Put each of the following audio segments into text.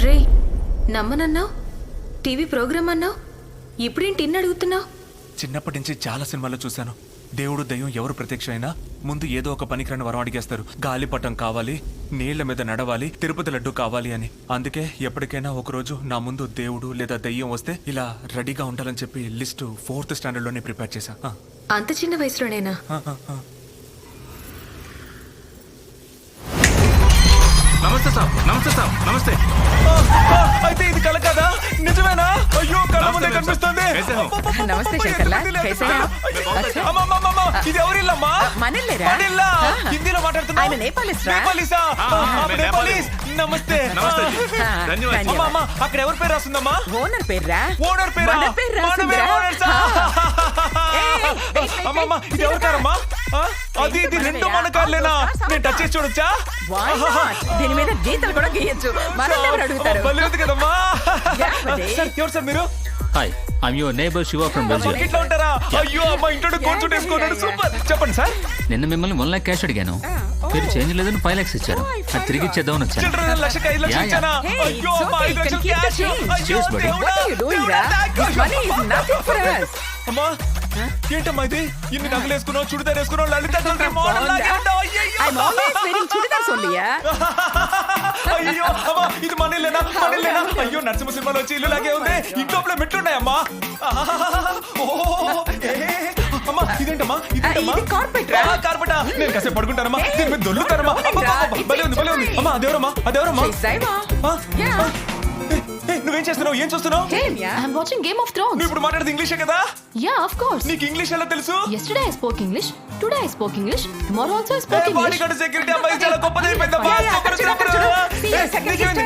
రే నమ్మనన్నావు, TV programme అన్నావు, ఇప్పుడేంటి ఇన్ని అడుగుతున్నావు? చిన్నప్పటి నుంచి చాలా సినిమాల్లో చూశాను. దేవుడు దయ్యం ఎవరు ప్రత్యక్ష అయినా ముందు ఏదో ఒక పనికిరాని వరం అడిగేస్తారు. గాలిపటం కావాలి, నీళ్ల మీద నడవాలి, తిరుపతి లడ్డు కావాలి అని. అందుకే ఎప్పటికైనా ఒకరోజు నా ముందు దేవుడు లేదా దయ్యం వస్తే ఇలా రెడీగా ఉండాలని చెప్పి లిస్టు 4th స్టాండర్డ్ లోనే ప్రిపేర్ చేశా. అంత చిన్న వయసులోనేనా? నమస్తే సార్. నమస్తే సార్. నమస్తే. అయితే ఇది కల కదా? నిజమేనా? అయ్యో కళ్ళ ముందే కనిపిస్తుంది. నమస్తే శంకర్లా. ఇది ఎవరిల్లమ్మా? మనల్లేరా? మనల్లా. హిందీలో మాట్లాడుతున్నా. ఆయన నేపాలీస్ రా. నేపాలీసా? నేపాలీస్. నమస్తే. ధన్యవాదాలు. అమ్మా అక్కడ ఎవరి పేరు రాస్తుందమ్మా? ఓనర్ పేర్రా. ఓనర్ పేరా? మన పేరు రాసిందిరా. అమ్మమ్మ ఇది ఎవరి కారమ్మా? అది ఇది రెండు మన కార్లేనా? నేను టచ్ చేసి చూడొచ్చా? దీని మీద గీతలు కూడా గీయొచ్చు. మనల్ని ఎవరు అడుగుతారు? బలివద్దు కదమ్మా. సార్ ఎవరు సార్ మీరు? Hi, I'm your neighbour Shiva from Belgium. ఇట్లా ఉంటారా? అయ్యో అమ్మ ఇంట్లో కూర్చుంటే వేసుకున్నాడు. సూపర్. చెప్పండి సార్. నిన్న మిమ్మల్ని 1 lakh క్యాష్ అడిగాను. మీరు చేంజ్ లేదని 5 lakhs ఇచ్చారు. అది తిరిగి ఇచ్చేద్దామని వచ్చాను. చిల్డ్రన్ 1,00,000 5 లక్షలు ఇచ్చానా? అయ్యో అమ్మ 5 లక్షలు క్యాష్. అయ్యో దేవుడా. అమ్మా ఏంటమ్మా ఇది? ఇన్ని నగలు వేసుకున్నావు, చుడిదార్ వేసుకున్నావు, లలిత మోడల్ లాగే ఉన్నావు. అయ్యో అమ్మా ఇది మనీలేనా? మనీలేనా? అయ్యో నరసింహ సినిమాలో వచ్చి ఇల్లు లాగే ఉంది. ఇంట్లో మెట్లున్నాయమ్మా. అమ్మా ఇదేంటమ్మా? కార్పెటా? నేను కాసేపు పడుకుంటానమ్మా. దీని మీద దొల్లుతానమ్మా. భలే ఉంది, భలే ఉంది. అమ్మా అదేవరమ్మా? అదేవరమ్మా? నువ్వేం చేస్తున్నావు? ఏం చూస్తున్నావు? I'm watching Game of Thrones. నువ్వు ఇప్పుడు మాట్లాడేది ఇంగ్లీషే కదా? Yeah, of course. నీకు ఇంగ్లీష్ ఎలా తెలుసు? Yesterday I spoke English. Today I spoke English. Tomorrow also I spoke English. Bodyguard security అబ్బాయి చాలా గొప్పదైపోయిందమ్మా.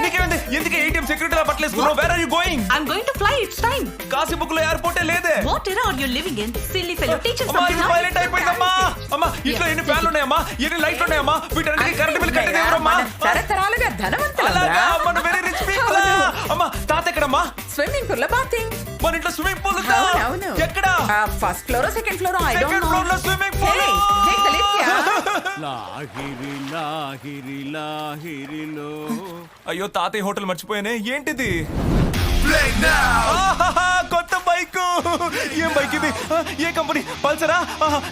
నీకేమైంది? ఎందుకు ATM సెక్యూరిటీలా బట్టలేసుకున్నావు? Where are you going? I'm going to fly. It's time. కాశీబుక్లో ఎయిర్పోర్టే లేదే. What era are you living in? Silly fellow. Teach us అమ్మా something. ఇది pilot అయిపోయిందమ్మా. అమ్మా ఇంట్లో ఎన్ని ఫ్యాన్లు ఉన్నాయమ్మా? ఎన్ని లైట్లు ఉన్నాయమ్మా? వీటన్నిటికీ కరెంట్ బిల్ కట్టేది ఎవరమ్మా? తరతరాలుగా ధనవంతులు. అలాగా మన వెరీ రిచ్ పీపుల్. అమ్మా తాత ఎక్కడమ్మా? స్విమ్మింగ్ పూల్ లో బాతింగ్. మన ఇంట్లో స్విమ్మింగ్ పూల్ ఉందా? అవును. ఎక్కడ? First floor second floor I don't know. Second floor లో swimming pool. Take the lift yeah. లాహిరి లాహిరి లాహిరిలో. అయ్యో తాతయ్య హోటల్ మర్చిపోయానే. ఏంటిది? కొత్త బైక్. ఏం బైక్ ఇది? ఏ కంపెనీ? పల్సరా?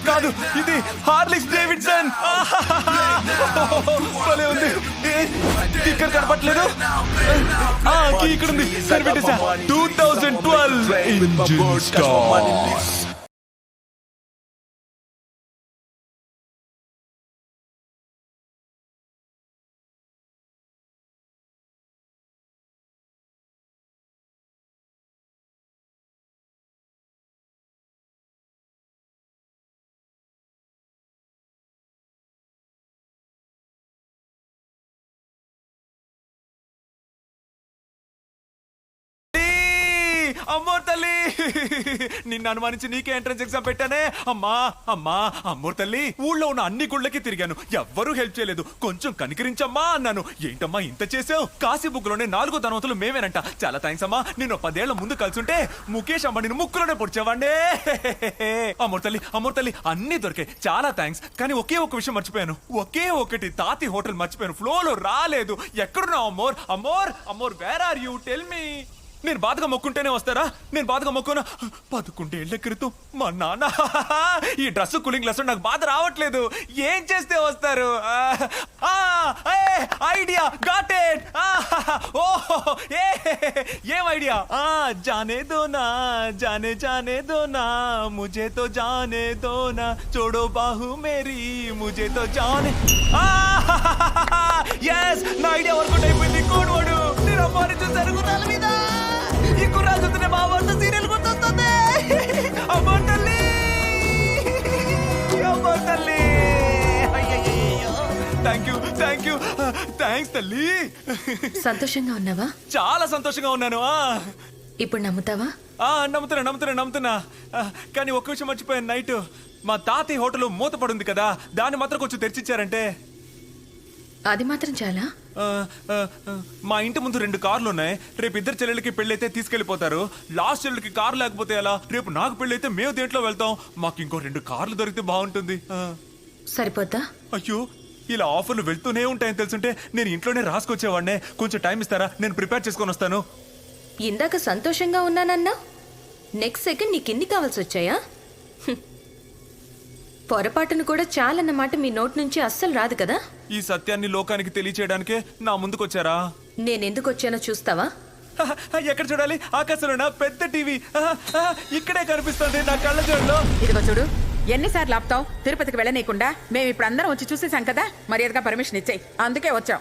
కాదు, ఇది హార్లిక్స్ డేవిడ్సన్. భలే ఉంది. ఇక్కడ కనపట్లేదు. ఇక్కడ ఉంది. కనిపెట్టేసా. 2012 ఇంజిన్ స్టార్. అమ్మోర్ తల్లి నిన్ను అనుమానించి నీకే ఎంట్రన్స్ ఎగ్జామ్ పెట్టానే. అమ్మా అమ్మా అమ్మోర్ తల్లి, ఊళ్ళో ఉన్న అన్ని గుళ్ళకి తిరిగాను, ఎవ్వరూ హెల్ప్ చేయలేదు. కొంచెం కనికరించమ్మా అన్నాను. ఏంటమ్మా ఇంత చేసావు? కాశీ బుక్లోనే 4 ధనవంతులు మేమేనంట. చాలా థ్యాంక్స్ అమ్మా. నేను 10 ఏళ్ల ముందు కలిసుంటే ముఖేష్ అమ్మ నేను ముక్కులోనే పొడిచేవాడినే. అమ్మోర్ తల్లి, అమ్మోర్ తల్లి అన్ని దొరికాయి. చాలా థ్యాంక్స్. కానీ ఒకే ఒక విషయం మర్చిపోయాను. ఒకే ఒకటి, తాతి హోటల్ మర్చిపోయాను. ఫ్లోలో రాలేదు. ఎక్కడున్నావు అమ్మోర్? అమ్మోర్ అమ్మోర్ where are you? Tell me. నేను బాధగా మొక్కుంటేనే వస్తారా? నేను బాధగా మొక్కున్నా 11 ఏళ్ల క్రితం మా నాన్న. ఈ డ్రెస్ కూలింగ్ గ్లాస్ నాకు బాధ రావట్లేదు. ఏం చేస్తే వస్తారు? Idea got it. ఏం ఐడియా? జానే దోనా జానే జానే దోనా ముझे तो जाने दो ना छोड़ो बाहु मेरी मुझे तो जाने. yes నా ఐడియా వర్కౌట్ అయిపోయింది. కోడ్వాడు నేను అమ్మాని చూసాను గుర్రాల మీద. ఈ కుర్రాలు చూస్తేనే మా వంట సీరియల్ గుర్తొస్తుంది. అమ్మో తల్లి, అమ్మో తల్లి. థ్యాంక్ యూ థ్యాంక్స్ తల్లి. సంతోషంగా ఉన్నావా? చాలా సంతోషంగా ఉన్నాను. ఇప్పుడు నమ్ముతావా? నమ్ముతున్నా. కానీ ఒక్క విషయం మర్చిపోయాను. నైట్ మా తాతయ్య హోటల్ మూతపడుంది కదా, దాన్ని మాత్రం కొంచెం తెరిచిచ్చారంటే. అది మాత్రం చాలా? మా ఇంటి ముందు 2 కార్లు ఉన్నాయి. రేపు 2 చెల్లెళ్ళకి పెళ్ళైతే తీసుకెళ్లిపోతారు. లాస్ట్ చెల్లెలకి కారు లేకపోతే ఎలా? రేపు నాకు పెళ్ళైతే మేము దేంట్లో వెళ్తాం? మాకు ఇంకో 2 కార్లు దొరికితే బాగుంటుంది. సరిపోద్దా? అయ్యో ఇలా ఆఫర్లు వెళ్తూనే ఉంటాయని తెలుసుంటే నేను ఇంట్లోనే రాసుకొచ్చేవాడినే. కొంచెం టైం ఇస్తారా, నేను ప్రిపేర్ చేసుకొని వస్తాను. ఇందాక సంతోషంగా ఉన్నానన్నా, నెక్స్ట్ సెకండ్ నీకెన్ని కావాల్సి వచ్చాయా? పొరపాటును కూడా చాలన్నమాట మీ నోట్ నుంచి అస్సలు రాదు కదా. ఈ సత్యాన్ని లోకానికి తెలియచేయడానికే నా ముందుకొచ్చారా? నేనెందుకు వచ్చానో చూస్తావా? ఎక్కడ చూడాలి? ఆకాశంలో పెద్ద టీవీ ఇక్కడే కనిపిస్తుంది నా కళ్ళ జోడులో. ఇదిగో చూడు, ఎన్నిసార్లు ఆపుతావు? తిరుపతికి వెళ్ళనీయకుండా మేము ఇప్పుడు అందరం వచ్చి చూసేసాం కదా, మర్యాదగా పర్మిషన్ ఇచ్చేయి. అందుకే వచ్చాం.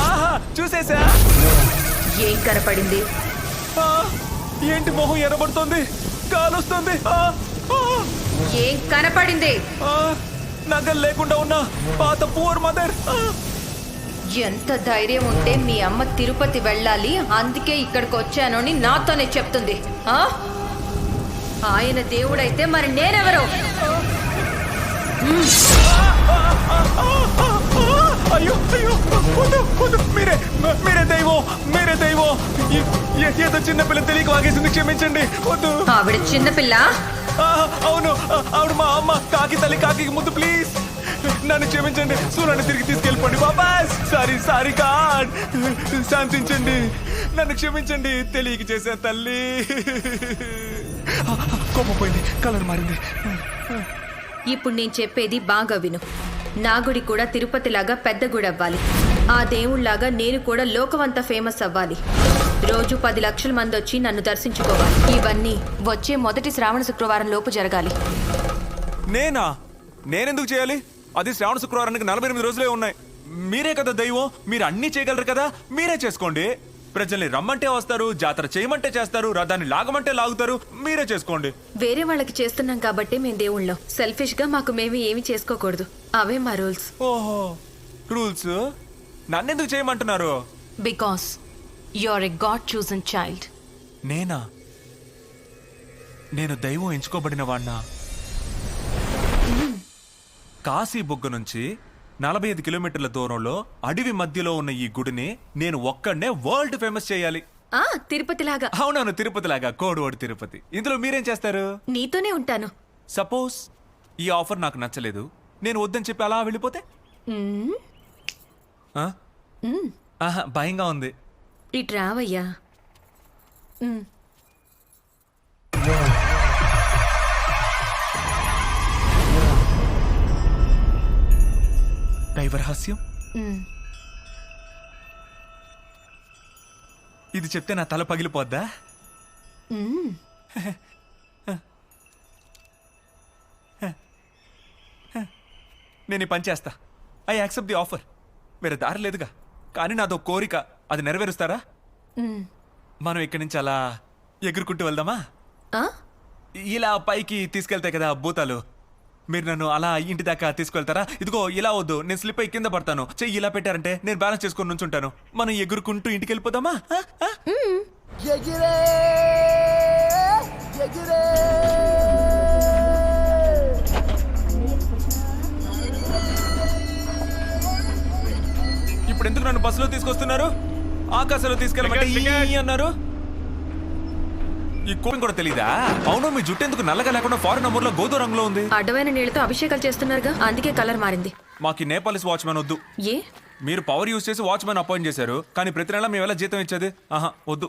ఆహా, చూసేసా. ఏం కనపడింది? ఏంటి మొహం ఎర్రబడుతోంది, కాలుస్తుంది. ఏం కనపడింది? నగలు లేకుండా ఉన్న పాత పూర్ మదర్. ఎంత ధైర్యం ఉంటే మీ అమ్మ తిరుపతి వెళ్ళాలి, అందుకే ఇక్కడికి వచ్చాను అని నాతోనే చెప్తుంది. ఆయన దేవుడైతే మరి నేనెవరు? అయ్యో అయ్యో, మీరే మీరే దైవం, మీరే దైవం. ఏదో చిన్న పిల్ల తెలియక వాగేసింది, క్షమించండి. వద్దు. ఆవిడ చిన్నపిల్ల? అవును, ఆవిడ మా అమ్మ. కాకి తల్లి, కాకి ముద్దు ప్లీజ్. నన్ను క్షమించండి, సూర్యుని తిరిగి తీసుకెళ్ళిపోండి బాబా. సారీ సారీ గాడ్, శాంతించండి, నన్ను క్షమించండి, తెలియక చేసా తల్లి. కోపం పోయింది, కలర్ మారింది. ఇప్పుడు నేను చెప్పేది బాగా విను. నా గుడి కూడా తిరుపతిలాగా పెద్ద గుడి అవ్వాలి. ఆ దేవుళ్లాగా నేను కూడా లోకమంతా ఫేమస్ అవ్వాలి. రోజు 10 లక్షల మంది వచ్చి నన్ను దర్శించుకోవాలి. ఇవన్నీ వచ్చే మొదటి శ్రావణ శుక్రవారం లోపు జరగాలి. నేనెందుకు చేయాలి? అది శ్రావణ శుక్రవారానికి 48 రోజులే ఉన్నాయి. మీరే కదా దైవం, మీరు అన్నీ చేయగలరు కదా, మీరే చేసుకోండి. ప్రజల్ని రమ్మంటే వస్తారు, జాతర చేయమంటే చేస్తారు, రథాన్ని లాగమంటే లాగుతారు. మీరే చేసుకోండి. వేరే వాళ్ళకి చేస్తున్నాం కాబట్టి మేము దేవుళ్ళం. సెల్ఫిష్ గా మాకు మేము ఏమి చేసుకోకూడదు, అవే మా రూల్స్. ఓహో, రూల్స్ నన్నెందుకు చేయమంటున్నారు? Because you are a god chosen child. నేను దైవం ఎంచుకోబడిన వాణ్ణా? కాశీ బుగ్గ నుంచి 45 కిలోమీటర్ల దూరంలో అడవి మధ్యలో ఉన్న ఈ గుడిని నేను ఒక్కడనే వరల్డ్ ఫేమస్ చేయాలి. తిరుపతిలాగా. అవునవును, తిరుపతిలాగా, కోడివాడు తిరుపతి. ఇందులో మీరేం చేస్తారు? నీతోనే ఉంటాను. సపోజ్ ఈ ఆఫర్ నాకు నచ్చలేదు, నేను వద్దని చెప్పి అలా వెళ్ళిపోతే? భయంగా ఉంది. ఇటు రావయ్యా. దైవరహస్యం ఇది చెప్తే నా తల పగిలిపోద్దా? నేను ఈ పని చేస్తా. I accept the offer. వేరే దారి లేదుగా. కానీ నాదో కోరిక, అది నెరవేరుస్తారా? మనం ఇక్కడి నుంచి అలా ఎగురుకుంటూ వెళ్దామా? ఇలా పైకి తీసుకెళ్తాయి కదా భూతాలు, మీరు నన్ను అలా ఇంటి దాకా తీసుకెళ్తారా? ఇదిగో ఇలా వద్దు, నేను స్లిప్ అయి కింద పడతాను. చెయ్యి ఇలా పెట్టారంటే నేను బ్యాలెన్స్ చేసుకొని నుంచుంటాను. మనం ఎగురుకుంటూ ఇంటికి వెళ్ళిపోదామా? ఇప్పుడు ఎందుకు నన్ను బస్సులో తీసుకొస్తున్నారు? ఆకాశంలో తీసుకెళ్ళమంటే ఈ అన్నారు. ఈ కోపం కూడా తెలీదా? అవును, మీ జుట్టు ఎందుకు నల్లగా లేకుండా ఫారెన్ నంబర్లో గోధుమ రంగులో ఉంది? అడ్డమైన నీళ్ళతో అభిషేకాలు చేస్తున్నారుగా, అందుకే కలర్ మారింది. మాకు నేపాలీస్ వాచ్మెన్ వద్దు. ఏ? మీరు పవర్ యూజ్ చేసి వాచ్మెన్ అపాయింట్ చేశారు, కానీ ప్రతి నెల మేము ఎలా జీతం ఇచ్చేది? ఆహా, వద్దు.